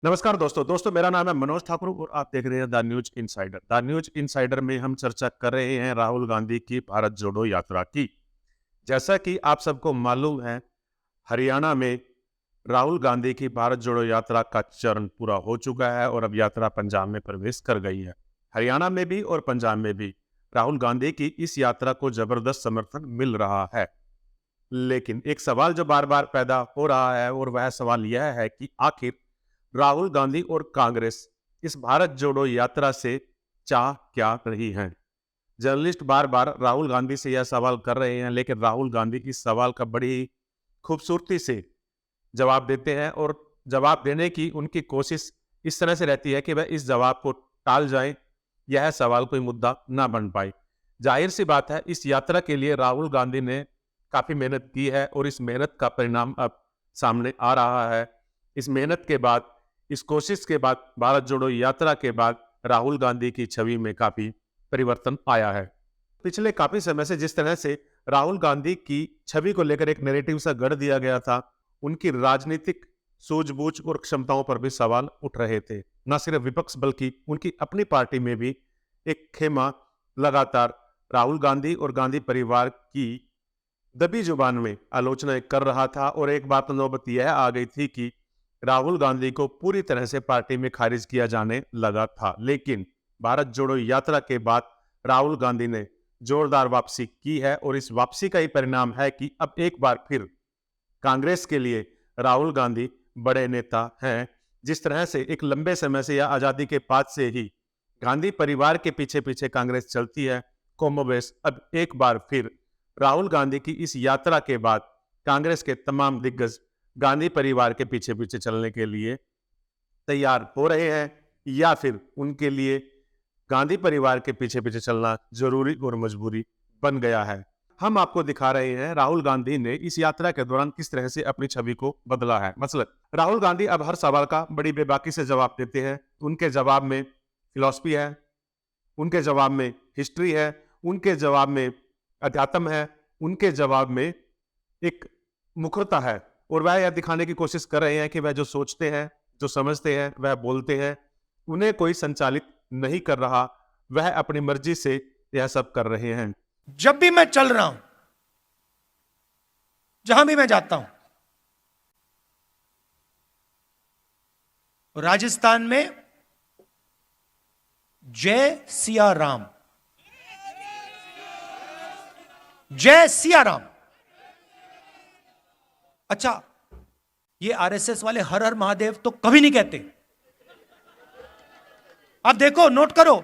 नमस्कार दोस्तों मेरा नाम है मनोज ठाकुर और आप देख रहे हैं the news insider. The news insider में हम चर्चा कर रहे हैं राहुल गांधी की भारत जोड़ो यात्रा की। जैसा कि आप सबको मालूम है, हरियाणा में राहुल गांधी की भारत जोड़ो यात्रा का चरण पूरा हो चुका है और अब यात्रा पंजाब में प्रवेश कर गई है। हरियाणा में भी और पंजाब में भी राहुल गांधी की इस यात्रा को जबरदस्त समर्थन मिल रहा है। लेकिन एक सवाल जो बार बार पैदा हो रहा है और वह सवाल यह है कि आखिर राहुल गांधी और कांग्रेस इस भारत जोड़ो यात्रा से चाह क्या रही हैं। जर्नलिस्ट बार बार राहुल गांधी से यह सवाल कर रहे हैं, लेकिन राहुल गांधी इस सवाल का बड़ी खूबसूरती से जवाब देते हैं और जवाब देने की उनकी कोशिश इस तरह से रहती है कि वह इस जवाब को टाल जाएं, यह सवाल कोई मुद्दा ना बन पाए। जाहिर सी बात है, इस यात्रा के लिए राहुल गांधी ने काफी मेहनत की है और इस मेहनत का परिणाम अब सामने आ रहा है। इस मेहनत के बाद, इस कोशिश के बाद, भारत जोड़ो यात्रा के बाद राहुल गांधी की छवि में काफी परिवर्तन आया है। पिछले काफी समय से जिस तरह से राहुल गांधी की छवि को लेकर एक नैरेटिव सा गढ़ दिया गया था, उनकी राजनीतिक सूझबूझ और क्षमताओं पर भी सवाल उठ रहे थे। न सिर्फ विपक्ष बल्कि उनकी अपनी पार्टी में भी एक खेमा लगातार राहुल गांधी और गांधी परिवार की दबी जुबान में आलोचनाएं कर रहा था और एक बार तो नौबत यह आ गई थी कि राहुल गांधी को पूरी तरह से पार्टी में खारिज किया जाने लगा था। लेकिन भारत जोड़ो यात्रा के बाद राहुल गांधी ने जोरदार वापसी की है और इस वापसी का ही परिणाम है कि अब एक बार फिर कांग्रेस के लिए राहुल गांधी बड़े नेता हैं। जिस तरह से एक लंबे समय से या आजादी के बाद से ही गांधी परिवार के पीछे पीछे कांग्रेस चलती है, कमोबेश अब एक बार फिर राहुल गांधी की इस यात्रा के बाद कांग्रेस के तमाम दिग्गज गांधी परिवार के पीछे पीछे चलने के लिए तैयार हो रहे हैं, या फिर उनके लिए गांधी परिवार के पीछे पीछे चलना जरूरी और मजबूरी बन गया है। हम आपको दिखा रहे हैं राहुल गांधी ने इस यात्रा के दौरान किस तरह से अपनी छवि को बदला है। मसलन राहुल गांधी अब हर सवाल का बड़ी बेबाकी से जवाब देते हैं। उनके जवाब में फिलॉसफी है, उनके जवाब में हिस्ट्री है, उनके जवाब में अध्यात्म है, उनके जवाब में एक मुखरता है और वह यह दिखाने की कोशिश कर रहे हैं कि वह जो सोचते हैं, जो समझते हैं, वह बोलते हैं, उन्हें कोई संचालित नहीं कर रहा, वह अपनी मर्जी से यह सब कर रहे हैं। जब भी मैं चल रहा हूं, जहां भी मैं जाता हूं, राजस्थान में जय सिया राम, जय सिया राम। अच्छा, ये आरएसएस वाले हर हर महादेव तो कभी नहीं कहते। आप देखो, नोट करो,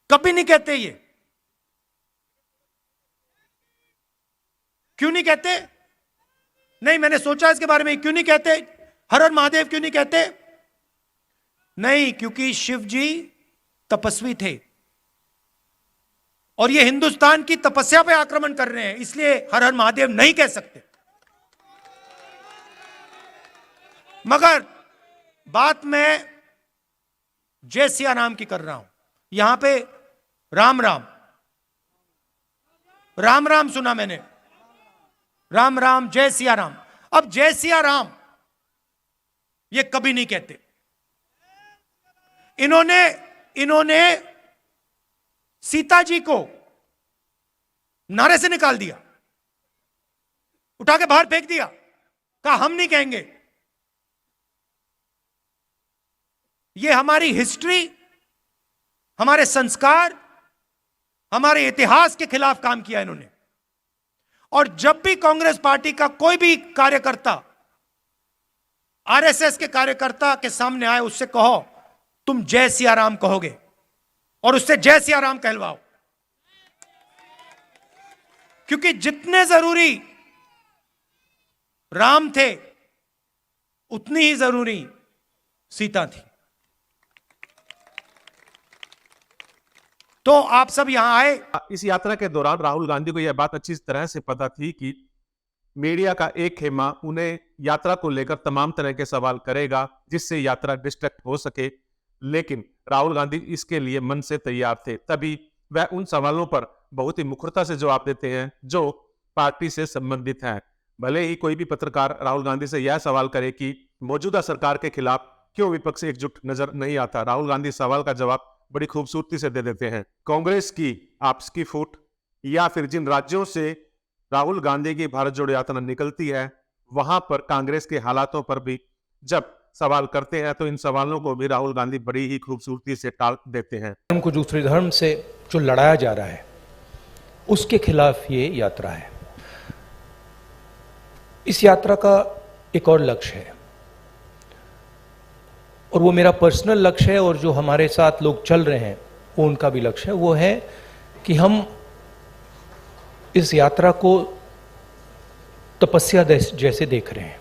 कभी नहीं कहते। ये क्यों नहीं कहते? नहीं, मैंने सोचा इसके बारे में, क्यों नहीं कहते हर हर महादेव, क्यों नहीं कहते? नहीं, क्योंकि शिव जी तपस्वी थे और ये हिंदुस्तान की तपस्या पे आक्रमण कर रहे हैं, इसलिए हर हर महादेव नहीं कह सकते। मगर बात मैं जय सिया राम की कर रहा हूं। यहां पे राम राम राम राम सुना मैंने, राम राम जय सिया राम। अब जय सिया राम ये कभी नहीं कहते। इन्होंने सीता जी को नारे से निकाल दिया, उठा के बाहर फेंक दिया, कहा हम नहीं कहेंगे। ये हमारी हिस्ट्री, हमारे संस्कार, हमारे इतिहास के खिलाफ काम किया इन्होंने। और जब भी कांग्रेस पार्टी का कोई भी कार्यकर्ता आरएसएस के कार्यकर्ता के सामने आए, उससे कहो तुम जय सिया राम कहोगे और उससे जय सिया राम कहलवाओ, क्योंकि जितने जरूरी राम थे उतनी ही जरूरी सीता थी। तो आप सब यहां आए। इस यात्रा के दौरान राहुल गांधी को यह बात अच्छी तरह से पता थी कि मीडिया का एक खेमा उन्हें यात्रा को लेकर तमाम तरह के सवाल करेगा, जिससे यात्रा डिस्ट्रैक्ट हो सके। लेकिन राहुल गांधी इसके लिए मन से तैयार थे, तभी वह उन सवालों पर बहुत ही मुखरता से जवाब देते हैं जो पार्टी से संबंधित हैं। भले ही कोई भी पत्रकार राहुल गांधी से यह सवाल करे कि मौजूदा सरकार के खिलाफ क्यों विपक्ष एकजुट नजर नहीं आता? राहुल गांधी सवाल का जवाब बड़ी खूबसूरती से दे देते हैं। कांग्रेस की आपसी फूट या फिर जिन राज्यों से राहुल गांधी की भारत जोड़ो यात्रा निकलती है वहां पर कांग्रेस के हालातों पर भी जब सवाल करते हैं तो इन सवालों को भी राहुल गांधी बड़ी ही खूबसूरती से टाल देते हैं। धर्म को दूसरे धर्म से जो लड़ाया जा रहा है उसके खिलाफ ये यात्रा है। इस यात्रा का एक और लक्ष्य है और वो मेरा पर्सनल लक्ष्य है और जो हमारे साथ लोग चल रहे हैं वो उनका भी लक्ष्य है। वो है कि हम इस यात्रा को तपस्या जैसे देख रहे हैं।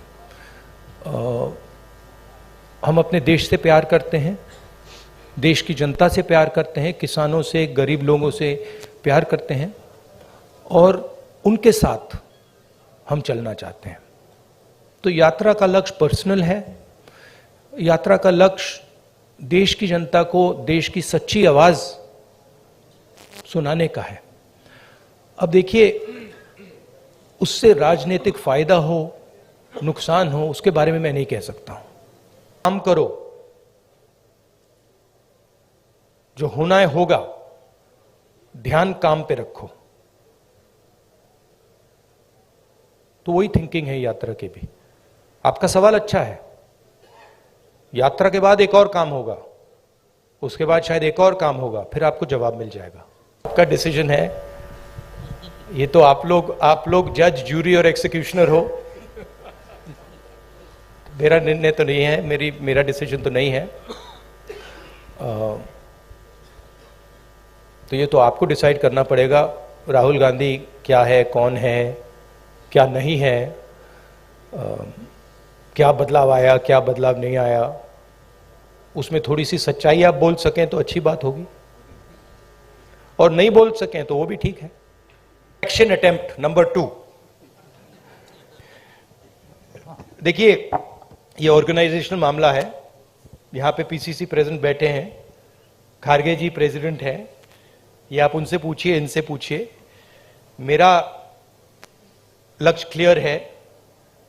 हम अपने देश से प्यार करते हैं, देश की जनता से प्यार करते हैं, किसानों से, गरीब लोगों से प्यार करते हैं और उनके साथ हम चलना चाहते हैं। तो यात्रा का लक्ष्य पर्सनल है। यात्रा का लक्ष्य देश की जनता को देश की सच्ची आवाज सुनाने का है। अब देखिए, उससे राजनीतिक फायदा हो, नुकसान हो, उसके बारे में मैं नहीं कह सकता हूं। काम करो, जो होना है होगा, ध्यान काम पे रखो। तो वही थिंकिंग है यात्रा की भी। आपका सवाल अच्छा है। यात्रा के बाद एक और काम होगा, उसके बाद शायद एक और काम होगा, फिर आपको जवाब मिल जाएगा। आपका डिसीजन है। ये तो आप लोग जज, जूरी और एक्सिक्यूशनर हो। मेरा निर्णय तो नहीं है, मेरा डिसीजन तो नहीं है। तो ये तो आपको डिसाइड करना पड़ेगा राहुल गांधी क्या है, कौन है, क्या नहीं है, क्या बदलाव आया, क्या बदलाव नहीं आया। उसमें थोड़ी सी सच्चाई आप बोल सकें तो अच्छी बात होगी और नहीं बोल सकें तो वो भी ठीक है। Action attempt number 2। देखिए, ये ऑर्गेनाइजेशनल मामला है। यहां पे पीसीसी प्रेसिडेंट बैठे हैं, खारगे जी प्रेसिडेंट हैं। ये आप उनसे पूछिए, इनसे पूछिए। मेरा लक्ष्य क्लियर है।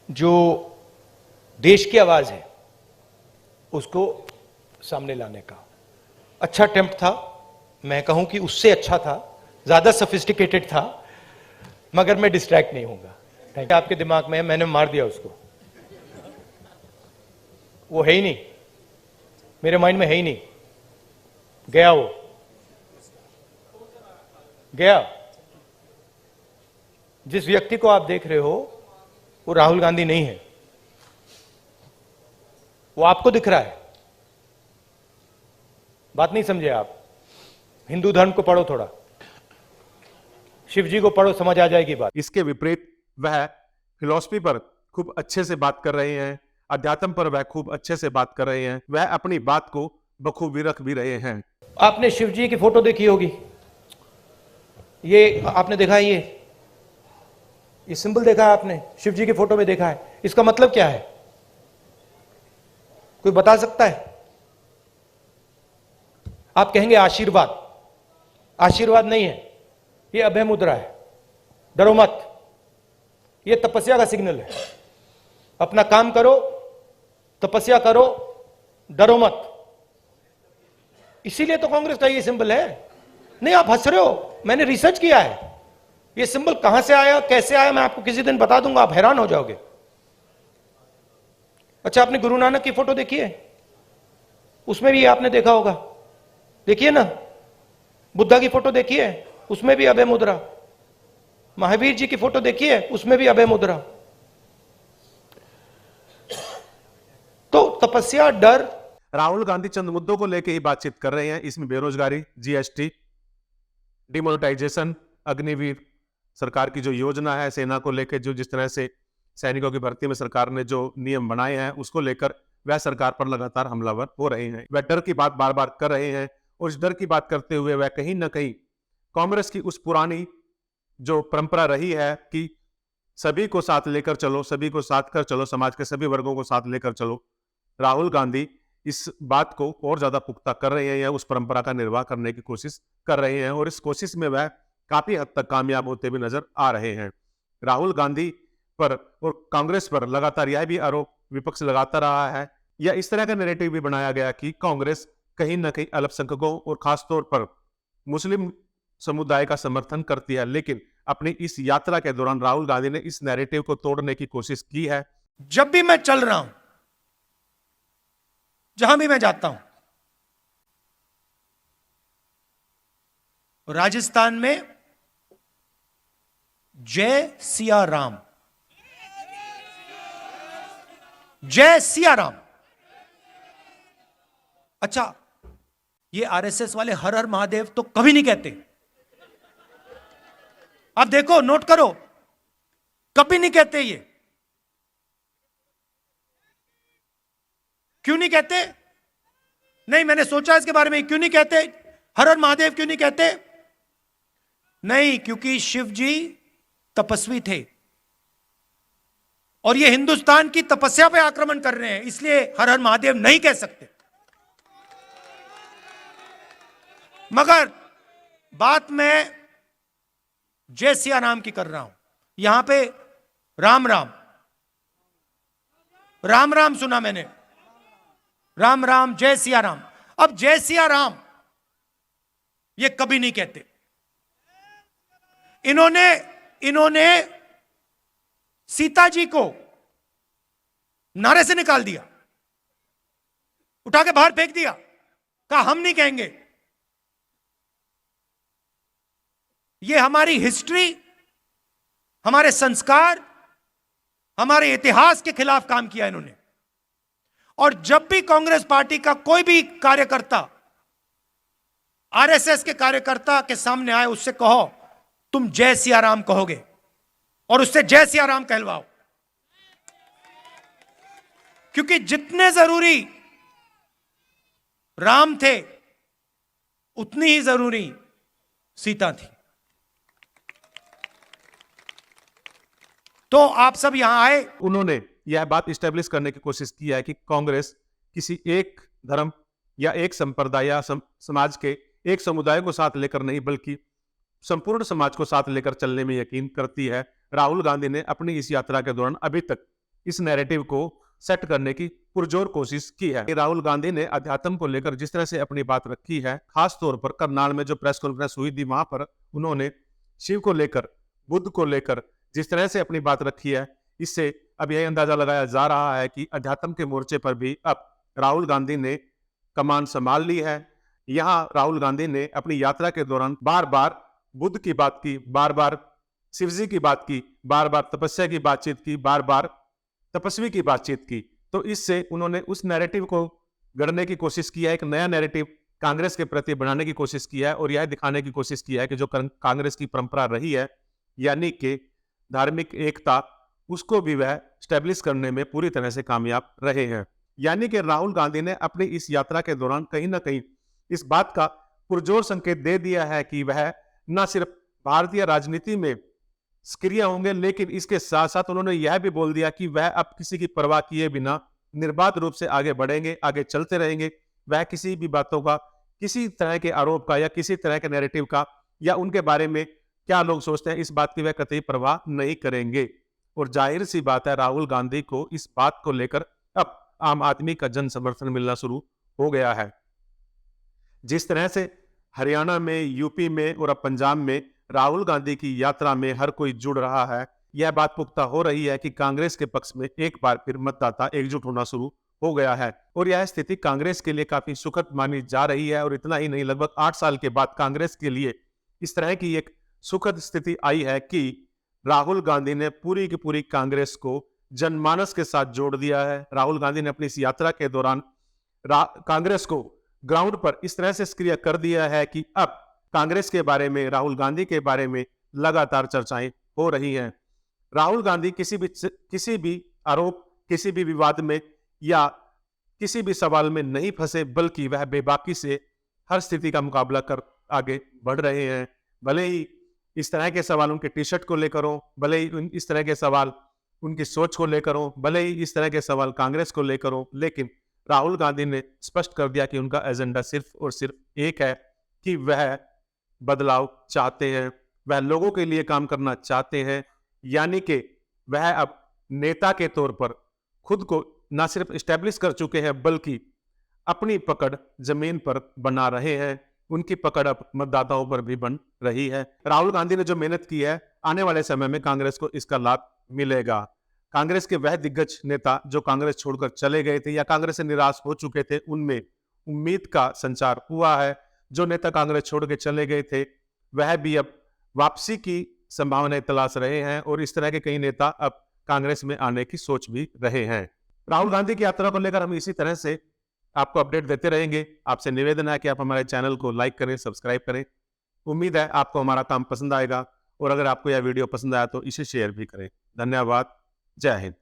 जो देश की आवाज है उसको सामने लाने का। अच्छा अटेम्प्ट था, मैं कहूं कि उससे अच्छा था, ज्यादा सोफिस्टिकेटेड था, मगर मैं डिस्ट्रैक्ट नहीं होऊंगा। आपके दिमाग में है, मैंने मार दिया उसको, वो है ही नहीं, मेरे माइंड में है ही नहीं, गया, वो गया। जिस व्यक्ति को आप देख रहे हो वो राहुल गांधी नहीं है, वो आपको दिख रहा है। बात नहीं समझे आप। हिंदू धर्म को पढ़ो, थोड़ा शिव जी को पढ़ो, समझ आ जाएगी बात। इसके विपरीत वह फिलॉसफी पर खूब अच्छे से बात कर रहे हैं, अध्यात्म पर वह खूब अच्छे से बात कर रहे हैं, वह अपनी बात को बखूबी रख भी रहे हैं। आपने शिव जी की फोटो देखी होगी, ये आपने देखा है, ये सिंबल देखा है आपने, शिव जी की फोटो में देखा है। इसका मतलब क्या है? कोई बता सकता है? आप कहेंगे आशीर्वाद। आशीर्वाद नहीं है, ये अभय मुद्रा है। डरो मत, ये तपस्या का सिग्नल है। अपना काम करो, तपस्या करो, डरो मत। इसीलिए तो कांग्रेस का ये सिंबल है। नहीं, आप हंस रहे हो, मैंने रिसर्च किया है। ये सिंबल कहां से आया, कैसे आया, मैं आपको किसी दिन बता दूंगा, आप हैरान हो जाओगे। अच्छा, आपने गुरु नानक की फोटो देखी है? उसमें भी आपने देखा होगा, देखिए ना। बुद्धा की फोटो देखी है, उसमें भी अभय मुद्रा। महावीर जी की फोटो देखी है, उसमें भी अभय मुद्रा। तो तपस्या, डर। राहुल गांधी चंद मुद्दों को लेकर ही बातचीत कर रहे हैं। इसमें बेरोजगारी, जीएसटी, डिमोनेटाइजेशन, अग्निवीर सरकार की जो योजना है, सेना को लेकर जो जिस तरह से सैनिकों की भर्ती में सरकार ने जो नियम बनाए हैं उसको लेकर वह सरकार पर लगातार हमलावर हो रहे हैं। वह डर की बात बार बार कर रहे हैं और इस डर की बात करते हुए वह कहीं ना कहीं कांग्रेस की उस पुरानी जो परंपरा रही है कि सभी को साथ लेकर चलो, सभी को साथ कर चलो, समाज के सभी वर्गों को साथ लेकर चलो, राहुल गांधी इस बात को और ज्यादा पुख्ता कर रहे हैं या उस परंपरा का निर्वाह करने की कोशिश कर रहे हैं और इस कोशिश में वह काफी हद तक कामयाब होते भी नजर आ रहे हैं। राहुल गांधी पर और कांग्रेस पर लगातार यह भी आरोप विपक्ष लगाता रहा है या इस तरह का नैरेटिव भी बनाया गया कि कांग्रेस कहीं ना कहीं अल्पसंख्यकों और खासतौर पर मुस्लिम समुदाय का समर्थन करती है। लेकिन अपनी इस यात्रा के दौरान राहुल गांधी ने इस नैरेटिव को तोड़ने की कोशिश की है। जब भी मैं चल रहा हूं, जहां भी मैं जाता हूं, राजस्थान में जय सिया राम, जय सिया राम। अच्छा, ये आरएसएस वाले हर हर महादेव तो कभी नहीं कहते। आप देखो, नोट करो, कभी नहीं कहते ये। क्यों नहीं कहते? नहीं, मैंने सोचा इसके बारे में, क्यों नहीं कहते हर हर महादेव, क्यों नहीं कहते? नहीं, क्योंकि शिव जी तपस्वी थे और ये हिंदुस्तान की तपस्या पे आक्रमण कर रहे हैं, इसलिए हर हर महादेव नहीं कह सकते। मगर बात मैं जय सिया राम की कर रहा हूं। यहां पे राम राम राम राम सुना मैंने, राम राम जय सिया राम। अब जय सिया राम ये कभी नहीं कहते। इन्होंने सीता जी को नारे से निकाल दिया, उठा के बाहर फेंक दिया, कहा हम नहीं कहेंगे। ये हमारी हिस्ट्री, हमारे संस्कार, हमारे इतिहास के खिलाफ काम किया इन्होंने। और जब भी कांग्रेस पार्टी का कोई भी कार्यकर्ता आरएसएस के कार्यकर्ता के सामने आए, उससे कहो तुम जय सिया राम कहोगे और उससे जय सिया राम कहलवाओ, क्योंकि जितने जरूरी राम थे उतनी ही जरूरी सीता थी। तो आप सब यहां आए। उन्होंने यह बात इस्टेब्लिश करने की कोशिश की है कि कांग्रेस किसी एक धर्म या एक संप्रदाय या समाज के एक समुदाय को साथ लेकर नहीं, बल्कि संपूर्ण समाज को साथ लेकर चलने में यकीन करती है। राहुल गांधी ने अपनी इस यात्रा के दौरान अभी तक इस नैरेटिव को सेट करने की पुरजोर कोशिश की है। राहुल गांधी ने अध्यात्म को लेकर जिस तरह से अपनी बात रखी है, खास तौर पर करनाल में जो प्रेस कॉन्फ्रेंस हुई थी, वहां पर उन्होंने शिव को लेकर, बुद्ध को लेकर जिस तरह से अपनी बात रखी है, इससे अब यह अंदाजा लगाया जा रहा है कि अध्यात्म के मोर्चे पर भी अब राहुल गांधी ने कमान संभाल ली है। यहां राहुल गांधी ने अपनी यात्रा के दौरान बार बार बुद्ध की बात की, बार बार शिवजी की बात की, बार बार तपस्या की बातचीत की, बार बार तपस्वी की बातचीत की। तो इससे उन्होंने उस नैरेटिव को गढ़ने की कोशिश की है, एक नया नैरेटिव कांग्रेस के प्रति बनाने की कोशिश की है और यह दिखाने की कोशिश की है कि जो कांग्रेस की परंपरा रही है, यानी कि धार्मिक एकता, उसको भी वह स्टैब्लिश करने में पूरी तरह से कामयाब रहे हैं। यानी कि राहुल गांधी ने अपनी इस यात्रा के दौरान कहीं ना कहीं इस बात का पुरजोर संकेत दे दिया है कि वह न सिर्फ भारतीय राजनीति में सक्रिय होंगे, लेकिन इसके साथ साथ उन्होंने यह भी बोल दिया कि वह अब किसी की परवाह किए बिना निर्बाध रूप से आगे बढ़ेंगे, आगे चलते रहेंगे। वह किसी भी बातों का, किसी तरह के आरोप का या किसी तरह के नैरेटिव का या उनके बारे में क्या लोग सोचते हैं, इस बात की वह कतई परवाह नहीं करेंगे। और जाहिर सी बात है, राहुल गांधी को इस बात को लेकर अब आम आदमी का जन समर्थन मिलना शुरू हो गया है। जिस तरह से हरियाणा में, यूपी में और अब पंजाब में राहुल गांधी की यात्रा में हर कोई जुड़ रहा है, यह बात पुख्ता हो रही है कि कांग्रेस के पक्ष में एक बार फिर मतदाता एकजुट होना शुरू हो गया है। और यह स्थिति कांग्रेस के लिए काफी सुखद मानी जा रही है। और इतना ही नहीं, लगभग 8 साल के बाद कांग्रेस के लिए इस तरह की एक सुखद स्थिति आई है कि राहुल गांधी ने पूरी की पूरी कांग्रेस को जनमानस के साथ जोड़ दिया है। राहुल गांधी ने अपनी इस यात्रा के दौरान कांग्रेस को ग्राउंड पर इस तरह से सक्रिय कर दिया है कि अब कांग्रेस के बारे में, राहुल गांधी के बारे में लगातार चर्चाएं हो रही हैं। राहुल गांधी किसी भी आरोप, किसी भी विवाद में या किसी भी सवाल में नहीं फंसे, बल्कि वह बेबाकी से हर स्थिति का मुकाबला कर आगे बढ़ रहे हैं। भले ही इस तरह के सवाल उनके टी शर्ट को लेकर हो, भले ही इस तरह के सवाल उनकी सोच को लेकर हो, भले ही इस तरह के सवाल कांग्रेस को लेकर हो, लेकिन राहुल गांधी ने स्पष्ट कर दिया कि उनका एजेंडा सिर्फ और सिर्फ एक है कि वह बदलाव चाहते हैं, वह लोगों के लिए काम करना चाहते हैं। यानी कि वह अब नेता के तौर पर खुद को ना सिर्फ इस्टेब्लिश कर चुके हैं बल्कि अपनी पकड़ जमीन पर बना रहे हैं। उनकी पकड़ अब मतदाताओं पर भी बन रही है। राहुल गांधी ने जो मेहनत की है, आने वाले समय में कांग्रेस को इसका लाभ मिलेगा। कांग्रेस के वह दिग्गज नेता जो कांग्रेस छोड़कर चले गए थे या कांग्रेस से निराश हो चुके थे, उनमें उम्मीद का संचार हुआ है। जो नेता कांग्रेस छोड़ के चले गए थे वह भी अब वापसी की संभावनाएं तलाश रहे हैं और इस तरह के कई नेता अब कांग्रेस में आने की सोच भी रहे हैं। राहुल गांधी की यात्रा को लेकर हम इसी तरह से आपको अपडेट देते रहेंगे। आपसे निवेदन है कि आप हमारे चैनल को लाइक करें, सब्सक्राइब करें। उम्मीद है आपको हमारा काम पसंद आएगा और अगर आपको यह वीडियो पसंद आया तो इसे शेयर भी करें। धन्यवाद। जय हिंद।